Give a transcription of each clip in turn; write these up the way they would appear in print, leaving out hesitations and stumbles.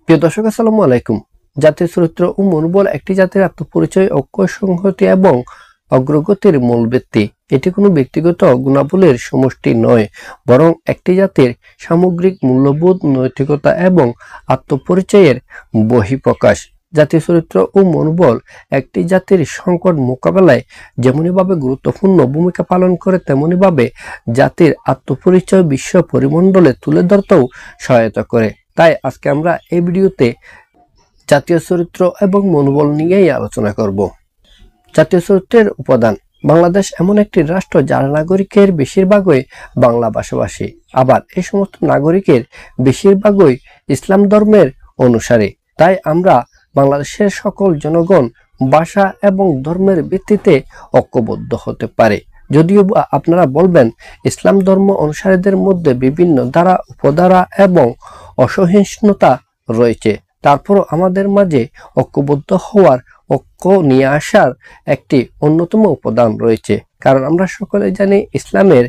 প্রিয় দর্শক, আসসালামু আলাইকুম। জাতীয় চরিত্র ও মনোবল একটি জাতির আত্মপরিচয়, ঐক্য, সংহতি এবং অগ্রগতির মূল ভিত্তি। এটি কোনো ব্যক্তিগত গুণাবলীর সমষ্টি নয়, বরং একটি জাতির সামগ্রিক মূল্যবোধ, নৈতিকতা এবং আত্মপরিচয়ের বহিঃপ্রকাশ। জাতীয় চরিত্র ও মনোবল একটি জাতির সংকট মোকাবেলায় যেমনিভাবে গুরুত্বপূর্ণ ভূমিকা পালন করে, তেমনিভাবে জাতির আত্মপরিচয় বিশ্ব পরিমণ্ডলে তুলে ধরতেও সহায়তা করে। তাই আজকে আমরা এই ভিডিওতে জাতীয় চরিত্র এবং মনোবল নিয়েই আলোচনা করব। জাতীয় চরিত্রের উপাদান। বাংলাদেশ এমন একটি রাষ্ট্র যার নাগরিকের বেশিরভাগই বাংলা ভাষাভাষী, আবার এই সমস্ত নাগরিকের বেশিরভাগই ইসলাম ধর্মের অনুসারী। তাই আমরা বাংলাদেশের সকল জনগণ ভাষা এবং ধর্মের ভিত্তিতে ঐক্যবদ্ধ হতে পারে। যদিও আপনারা বলবেন ইসলাম ধর্ম অনুসারীদের মধ্যে বিভিন্ন ধারা, উপধারা এবং অসহিষ্ণুতা রয়েছে, তারপরও আমাদের মাঝে ঐক্যবদ্ধ হওয়ার, ঐক্য নিয়ে আসার একটি অন্যতম উপাদান রয়েছে। কারণ আমরা সকলে জানি ইসলামের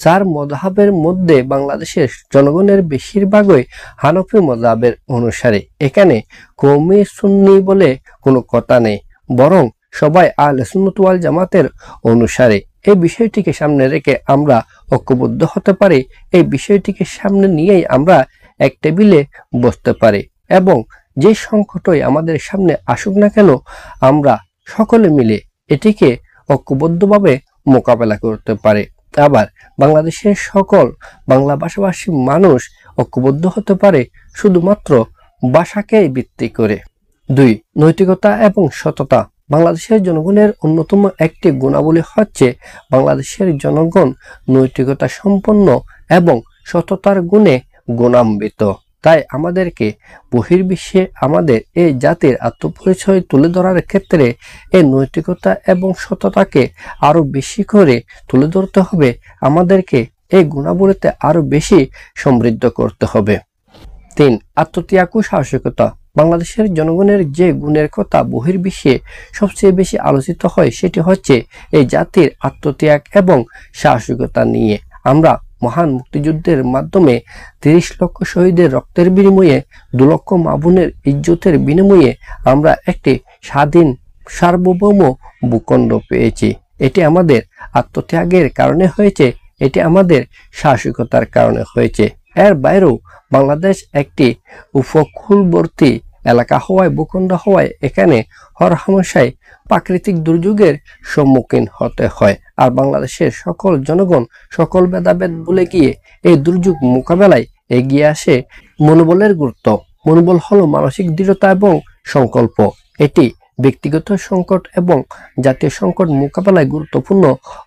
4 মযহাবের মধ্যে বাংলাদেশের জনগণের বেশিরভাগই হানফি মযহাবের অনুসারী। এখানে কওমি সুন্নি বলে কোনো কথা নেই, বরং সবাই আহলে সুন্নাত ওয়াল জামাতের অনুসারী। এই বিষয়টিকে সামনে রেখে আমরা ঐক্যবদ্ধ হতে পারি। এই বিষয়টিকে সামনে নিয়েই আমরা এক টেবিলে বসতে পারি এবং যে সংকটই আমাদের সামনে আসুক না কেন, আমরা সকলে মিলে এটিকে ঐক্যবদ্ধভাবে মোকাবেলা করতে পারি। আবার বাংলাদেশের সকল বাংলা ভাষাভাষী মানুষ ঐক্যবদ্ধ হতে পারে শুধুমাত্র ভাষাকেই ভিত্তি করে। 2. নৈতিকতা এবং সততা। বাংলাদেশের জনগণের অন্যতম একটি গুণাবলী হচ্ছে বাংলাদেশের জনগণ নৈতিকতা সম্পন্ন এবং সততার গুণে গুণান্বিত। তাই আমাদেরকে বহির্বিশ্বে আমাদের এই জাতির আত্মপরিচয় তুলে ধরার ক্ষেত্রে এই নৈতিকতা এবং সততাকে আরো বেশি করে তুলে ধরতে হবে। আমাদেরকে এই গুণাবলীতে আরো বেশি সমৃদ্ধ করতে হবে। 3. আত্মত্যাগ ও সাহসিকতা। বাংলাদেশের জনগণের যে গুণের কথা বহির্বিশ্বে সবচেয়ে বেশি আলোচিত হয়, সেটি হচ্ছে এই জাতির আত্মত্যাগ এবং সাহসিকতা নিয়ে। আমরা মহান মুক্তিযুদ্ধের মাধ্যমে 30 লক্ষ শহীদের রক্তের বিনিময়ে, 2 লক্ষ মা বোনের ইজ্জতের বিনিময়ে আমরা একটি স্বাধীন সার্বভৌম ভূখণ্ড পেয়েছি। এটি আমাদের আত্মত্যাগের কারণে হয়েছে, এটি আমাদের সাহসিকতার কারণে হয়েছে। এর বাইরেও বাংলাদেশ একটি উপকূলবর্তী এলাকা হওয়ায়, ভূখণ্ড হওয়ায় এখানে হরহামেশাই প্রাকৃতিক দুর্যোগের সম্মুখীন হতে হয়। আর বাংলাদেশের সকল জনগণ সকল ভেদাভেদ ভুলে গিয়ে এই দুর্যোগ মোকাবেলায় এগিয়ে আসে। মনোবলের গুরুত্ব। মনোবল হলো মানসিক দৃঢ়তা এবং সংকল্প। এটি ব্যক্তিগত সংকট এবং জাতীয় সংকট মোকাবেলায় গুরুত্বপূর্ণ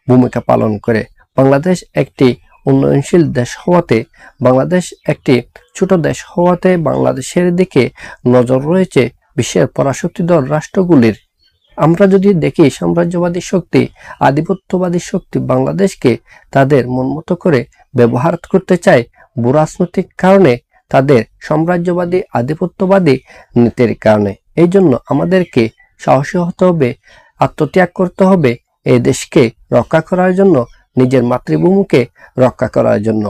ভূমিকা পালন করে। বাংলাদেশ একটি উন্নয়নশীল দেশ হওয়াতে, বাংলাদেশ একটি ছোট দেশ হওয়াতে বাংলাদেশের দিকে নজর রয়েছে বিশ্বের পরাশক্তিধর রাষ্ট্রগুলির। আমরা যদি দেখি সাম্রাজ্যবাদী শক্তি, আধিপত্যবাদী শক্তি বাংলাদেশকে তাদের মন মতো করে ব্যবহার করতে চায় ভূরাজনৈতিক কারণে, তাদের সাম্রাজ্যবাদী আধিপত্যবাদী নীতির কারণে। এই জন্য আমাদেরকে সাহসী হতে হবে, আত্মত্যাগ করতে হবে এই দেশকে রক্ষা করার জন্য, নিজের মাতৃভূমিকে রক্ষা করার জন্য।